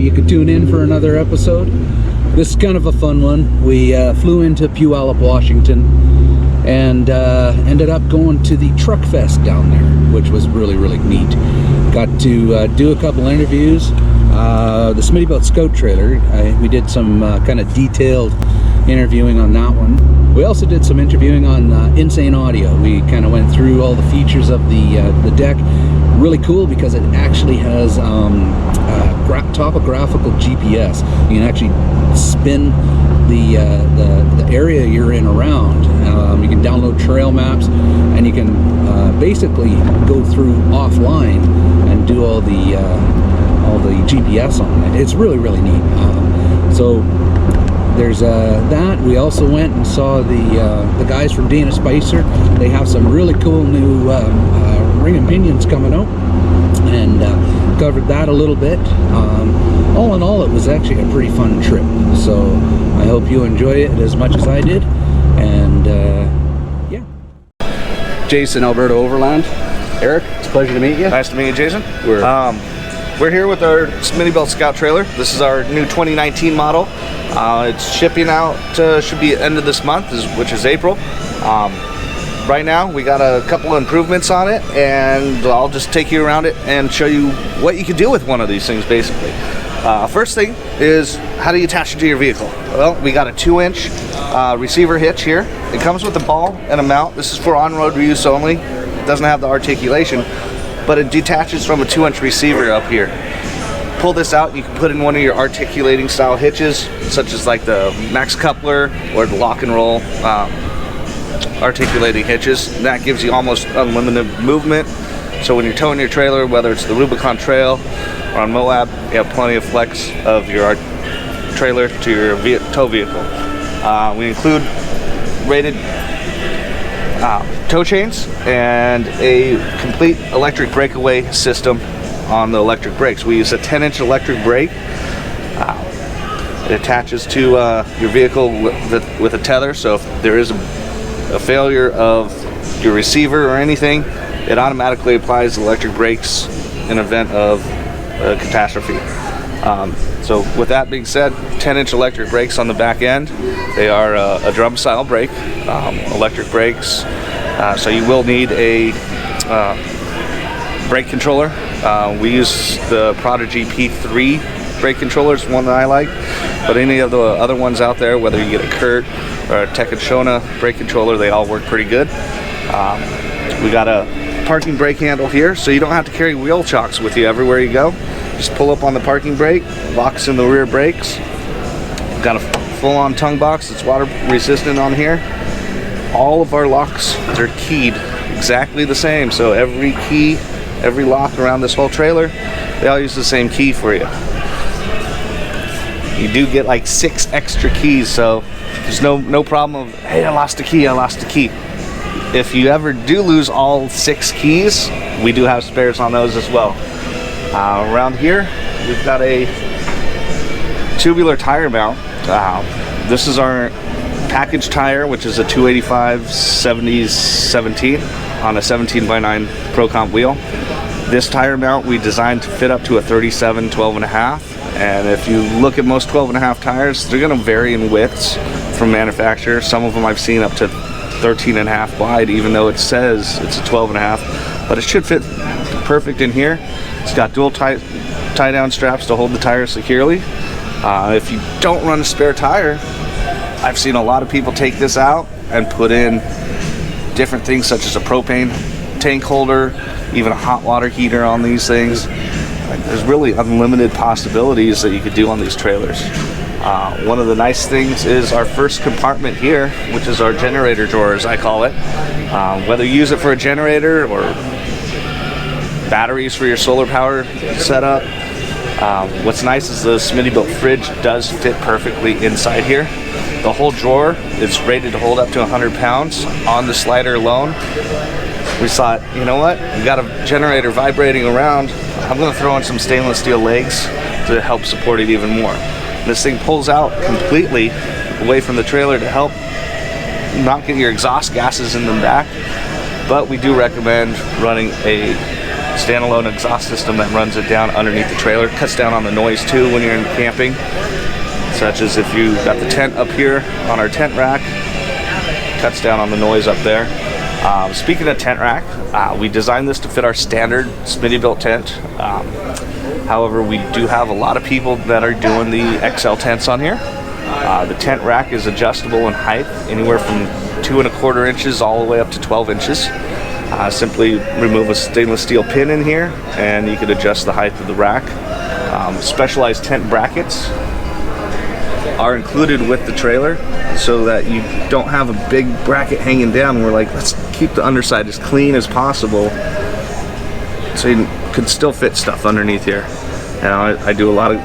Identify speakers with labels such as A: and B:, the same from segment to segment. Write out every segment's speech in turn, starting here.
A: happy you could tune in for another episode. This is kind of a fun one. We flew into Puyallup, Washington, and ended up going to the Truck Fest down there, which was really, really neat. Got to do a couple interviews. The Smittybilt Scout trailer, we did some kind of detailed interviewing on that one. We also did some interviewing on Insane Audio. We kind of went through all the features of the deck. Really cool because it actually has topographical GPS. You can actually spin the area you're in around. You can download trail maps, and you can basically go through offline and do all the GPS on it. It's really, really neat. So there's that. We also went and saw the guys from Dana Spicer. They have some really cool new ring and pinions coming out, and covered that a little bit. All in all, it was actually a pretty fun trip. So I hope you enjoy it as much as I did. And yeah. Jason, Alberta Overland. Eric, it's a pleasure to meet you.
B: Nice to meet you, Jason.
A: We're
B: here with our Smittybilt Scout trailer. This is our new 2019 model. It's shipping out, should be end of this month, which is April. Right now, we got a couple of improvements on it, and I'll just take you around it and show you what you can do with one of these things, basically. First thing is, how do you attach it to your vehicle? Well, we got a 2-inch receiver hitch here. It comes with a ball and a mount. This is for on-road use only. It doesn't have the articulation, but it detaches from a 2-inch receiver up here. Pull this out, you can put in one of your articulating style hitches, such as like the max coupler or the lock and roll articulating hitches. And that gives you almost unlimited movement. So when you're towing your trailer, whether it's the Rubicon Trail or on Moab, you have plenty of flex of your trailer to your tow vehicle. We include rated tow chains and a complete electric breakaway system on the electric brakes. We use a 10-inch electric brake. It attaches to your vehicle with a tether, so if there is a failure of your receiver or anything, it automatically applies electric brakes in event of a catastrophe. So with that being said, 10-inch electric brakes on the back end. They are a drum style brake, electric brakes. So you will need a brake controller. We use the Prodigy P3 brake controller, is one that I like, but any of the other ones out there, whether you get a Kurt or a Tech and Shona brake controller, they all work pretty good. We got a parking brake handle here, so you don't have to carry wheel chocks with you everywhere you go. Just pull up on the parking brake, locks in the rear brakes. Got a full-on tongue box that's water resistant on here. All of our locks are keyed exactly the same, so every key, every lock around this whole trailer, they all use the same key for you. You do get like 6 extra keys, so there's no problem of, hey, I lost a key. If you ever do lose all 6 keys, we do have spares on those as well. Around here, we've got a tubular tire mount. This is our package tire, which is a 285/70/17 on a 17x9 Pro Comp wheel. This tire mount we designed to fit up to a 37 12.5, and if you look at most 12.5 tires, they're going to vary in widths from manufacturer. Some of them I've seen up to 13.5 wide, even though it says it's a 12.5, but it should fit perfect in here. It's got dual tie down straps to hold the tire securely. If you don't run a spare tire, I've seen a lot of people take this out and put in different things such as a propane tank holder, even a hot water heater on these things. There's really unlimited possibilities that you could do on these trailers. One of the nice things is our first compartment here, which is our generator drawer, as I call it. Whether you use it for a generator or batteries for your solar power setup. What's nice is the Smittybilt fridge does fit perfectly inside here. The whole drawer is rated to hold up to 100 pounds on the slider alone. We thought, you know what, we got a generator vibrating around, I'm going to throw in some stainless steel legs to help support it even more. This thing pulls out completely away from the trailer to help not get your exhaust gases in the back, but we do recommend running a standalone exhaust system that runs it down underneath the trailer. Cuts down on the noise too when you're in camping, such as if you got the tent up here on our tent rack, cuts down on the noise up there. Speaking of tent rack, we designed this to fit our standard Smittybilt tent. However, we do have a lot of people that are doing the XL tents on here. The tent rack is adjustable in height, anywhere from 2 1/4 inches all the way up to 12 inches. Simply remove a stainless steel pin in here and you can adjust the height of the rack. Specialized tent brackets are included with the trailer so that you don't have a big bracket hanging down. We're like, let's keep the underside as clean as possible so you could still fit stuff underneath here. And I do a lot of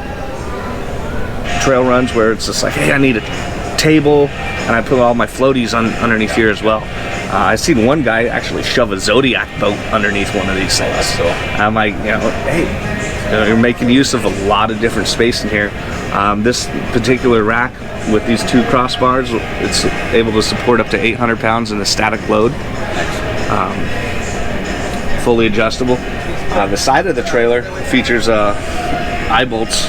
B: trail runs where it's just like, hey, I need a table, and I put all my floaties underneath here as well. I've seen one guy actually shove a Zodiac boat underneath one of these things. So I'm like, hey, you're making use of a lot of different space in here. This particular rack with these 2 crossbars, it's able to support up to 800 pounds in a static load. Fully adjustable. The side of the trailer features eye bolts,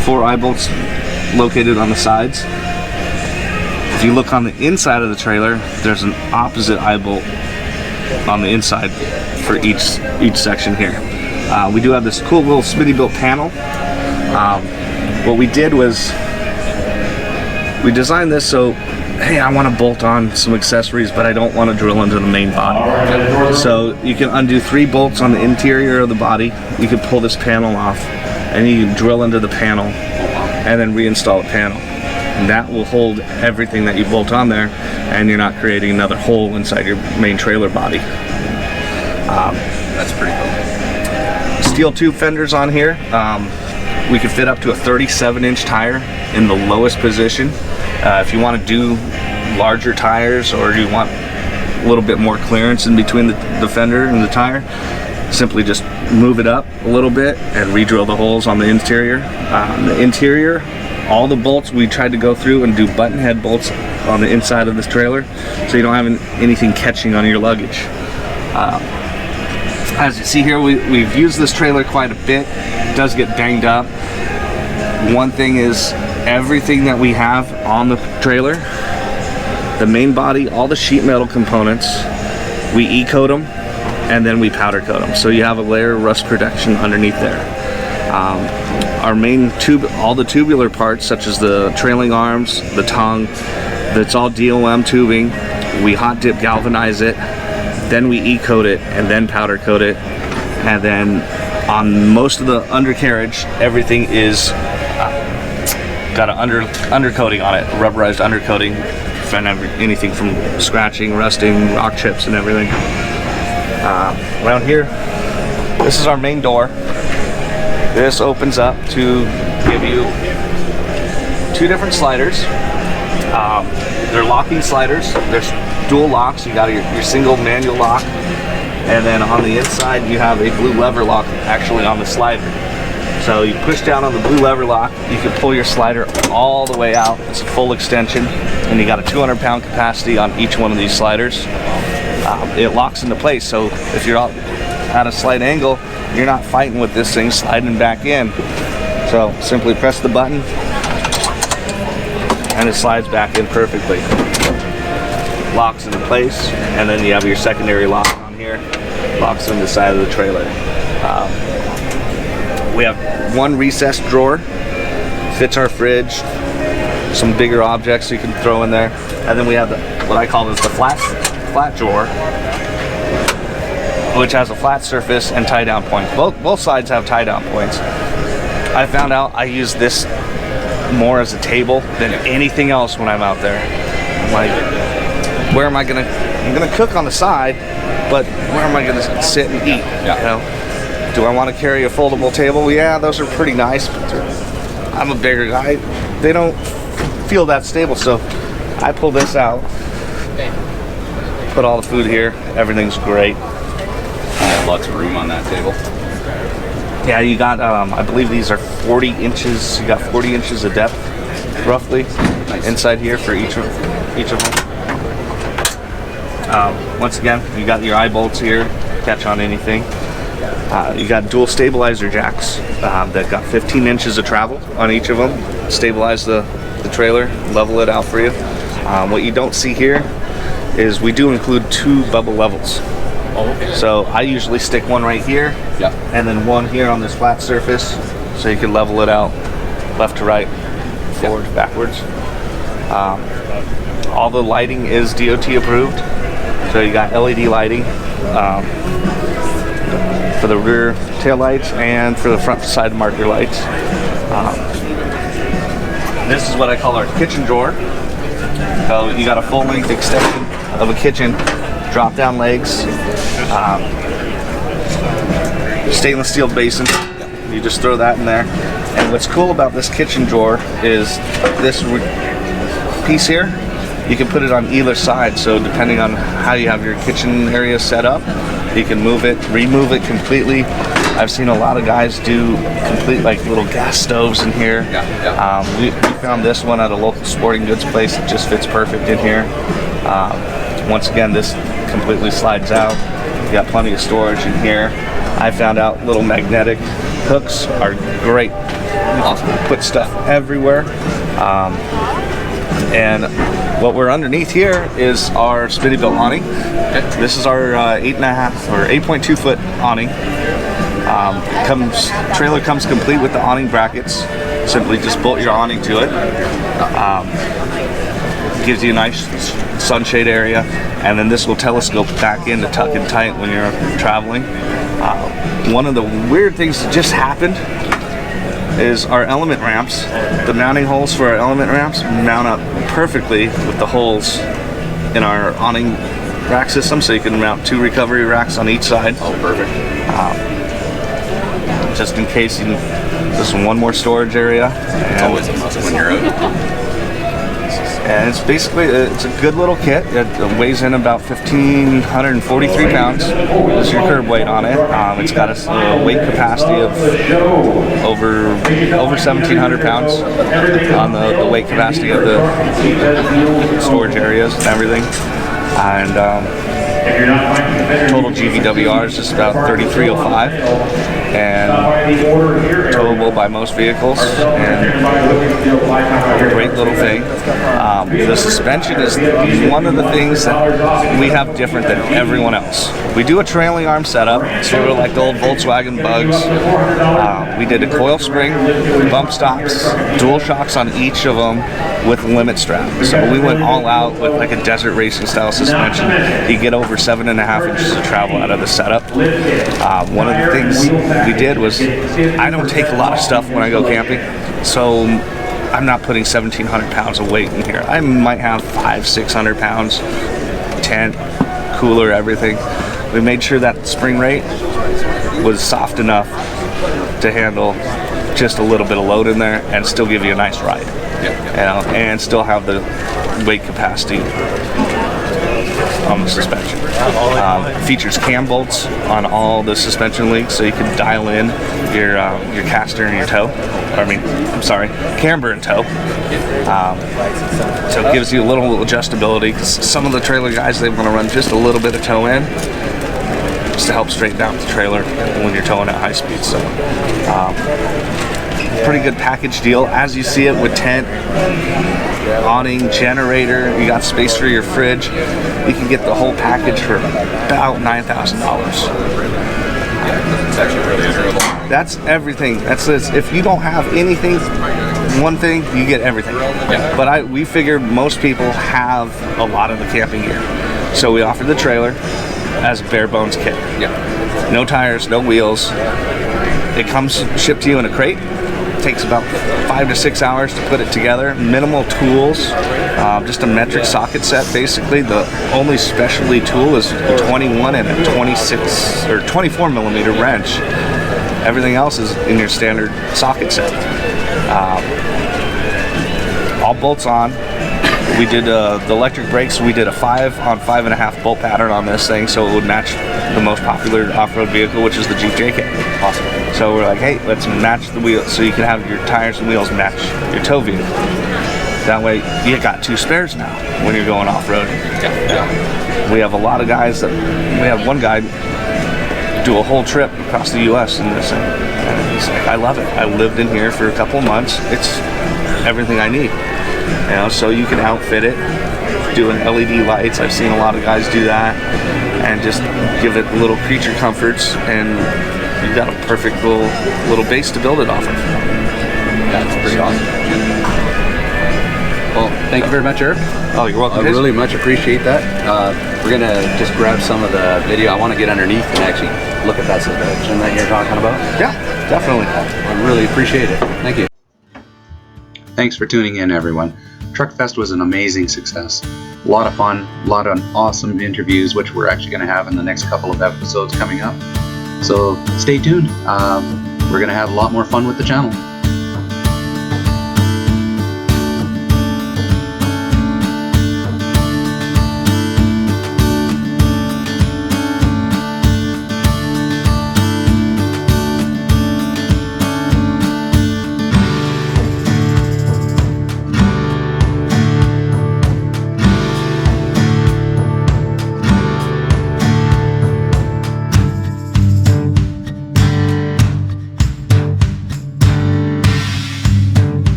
B: 4 eye bolts located on the sides. If you look on the inside of the trailer, there's an opposite eye bolt on the inside for each section here. We do have this cool little Smittybilt panel. What we did was we designed this so, hey, I want to bolt on some accessories, but I don't want to drill into the main body. So you can undo 3 bolts on the interior of the body. You can pull this panel off and you can drill into the panel and then reinstall the panel. And that will hold everything that you bolt on there, and you're not creating another hole inside your main trailer body.
A: That's pretty cool.
B: Steel tube fenders on here. We can fit up to a 37-inch tire in the lowest position. If you want to do larger tires, or you want a little bit more clearance in between the fender and the tire, simply just move it up a little bit and re-drill the holes on the interior. The interior, all the bolts we tried to go through and do button head bolts on the inside of this trailer, so you don't have anything catching on your luggage. As you see here, we've used this trailer quite a bit. It does get banged up. One thing is, everything that we have on the trailer, the main body, all the sheet metal components, we e-coat them and then we powder coat them, so you have a layer of rust protection underneath there. Our main tube, all the tubular parts, such as the trailing arms, the tongue, that's all DOM tubing. We hot dip galvanize it, then we e-coat it and then powder coat it, and then on most of the undercarriage, everything is got an undercoating on it, rubberized undercoating, prevent anything from scratching, rusting, rock chips and everything. Around here, this is our main door. This opens up to give you 2 different sliders. They're locking sliders. There's dual locks. You got your single manual lock, and then on the inside you have a blue lever lock actually on the slider. So you push down on the blue lever lock, you can pull your slider all the way out. It's a full extension, and you got a 200-pound capacity on each one of these sliders. It locks into place, so if you're at a slight angle, you're not fighting with this thing sliding back in. So simply press the button and it slides back in perfectly. Locks into place, and then you have your secondary lock on here, locks on the side of the trailer. We have 1 recessed drawer, fits our fridge, some bigger objects you can throw in there, and then we have what I call the flat drawer, which has a flat surface and tie down points. Both sides have tie down points. I found out I use this more as a table than anything else when I'm out there. I'm like, where am I gonna? I'm gonna cook on the side, but where am I gonna sit and eat? Yeah. You know? Do I want to carry a foldable table? Yeah, those are pretty nice, but I'm a bigger guy. They don't feel that stable, so I pull this out, put all the food here. Everything's great.
C: Lots of room on that table.
B: Yeah, you got, I believe these are 40 inches. You got 40 inches of depth, roughly, inside here for each of them. Once again, you got your eye bolts here, catch on anything. You got dual stabilizer jacks that got 15 inches of travel on each of them. Stabilize the trailer, level it out for you. What you don't see here is we do include 2 bubble levels.
C: Oh, okay.
B: So I usually stick one right here,
C: Yep.
B: and then one here on this flat surface, so you can level it out left to right, forward to backwards. All the lighting is DOT approved, so you got LED lighting for the rear tail lights and for the front side marker lights. This is what I call our kitchen drawer. So you got a full length extension of a kitchen, drop down legs, stainless steel basin. You just throw that in there. And what's cool about this kitchen drawer is this piece here, you can put it on either side. So depending on how you have your kitchen area set up, you can move it, remove it completely. I've seen a lot of guys do complete like little gas stoves in here. We found this one at a local sporting goods place. It just fits perfect in here. Once again, this completely slides out. You got plenty of storage in here. I found out little magnetic hooks are great. Awesome. Put stuff everywhere. And what we're underneath here is our Smittybilt awning. This is our 8.5 or 8.2 foot awning. Trailer comes complete with the awning brackets. Simply just bolt your awning to it. Gives you a nice sunshade area, and then this will telescope back in to tuck and tight when you're traveling. One of the weird things that just happened is our element ramps. The mounting holes for our element ramps mount up perfectly with the holes in our awning rack system, so you can mount 2 recovery racks on each side.
C: Oh, perfect.
B: Just in case there's one more storage area.
C: It's always a must when you're out.
B: And it's basically, it's a good little kit. It weighs in about 1,543 pounds. This is your curb weight on it. It's got a weight capacity of over 1,700 pounds on the weight capacity of the storage areas and everything. And total GVWR is just about 3,305, and towable by most vehicles, and great little thing. The suspension is one of the things that we have different than everyone else. We do a trailing arm setup, sort of like the old Volkswagen Bugs. We did a coil spring, bump stops, dual shocks on each of them with limit strap. So we went all out with like a desert racing style suspension. You get over 7.5 inches of travel out of the setup. One of the things we did was, I don't take a lot of stuff when I go camping, so I'm not putting 1,700 pounds of weight in here. I might have 500-600 pounds, tent, cooler, everything. We made sure that spring rate was soft enough to handle just a little bit of load in there and still give you a nice ride. And still have the weight capacity on the suspension. Features cam bolts on all the suspension links, so you can dial in your caster and your toe. Camber and toe. So it gives you a little adjustability, because some of the trailer guys, they want to run just a little bit of toe in, just to help straighten out the trailer when you're towing at high speed. So pretty good package deal, as you see it, with tent, awning, generator. You got space for your fridge. You can get the whole package for about $9,000.
C: It's actually really durable.
B: That's everything. That's this. If you don't have anything, one thing, you get everything.
C: Yeah.
B: But we figured most people have a lot of the camping gear, so we offered the trailer as a bare bones kit.
C: Yeah.
B: No tires, no wheels. It comes shipped to you in a crate. Takes about 5 to 6 hours to put it together. Minimal tools, just a metric socket set basically. The only specialty tool is a 21 and a 26 or 24 millimeter wrench. Everything else is in your standard socket set. All bolts on. We did the electric brakes. We did a 5 on 5.5 bolt pattern on this thing, so it would match the most popular off-road vehicle, which is the Jeep JK.
C: Awesome.
B: So we're like, hey, let's match the wheels, so you can have your tires and wheels match your tow vehicle. That way, you got 2 spares now when you're going off-road.
C: Yeah.
B: We have a lot of guys we have one guy do a whole trip across the U.S. in this. And he's like, I love it. I lived in here for a couple of months. It's everything I need. You know, so you can outfit it, doing LED lights. I've seen a lot of guys do that, and just give it little creature comforts, and you've got a perfect little base to build it off of.
A: That's pretty awesome. Well, thank you very much, Eric.
B: Oh, you're welcome.
A: I really much appreciate that. We're gonna just grab some of the video. I want to get underneath and actually look at that suspension that you're talking about.
B: Yeah, definitely.
A: I really appreciate it. Thank you. Thanks for tuning in, everyone. Truckfest was an amazing success. A lot of fun, a lot of awesome interviews, which we're actually going to have in the next couple of episodes coming up. So stay tuned. We're going to have a lot more fun with the channel.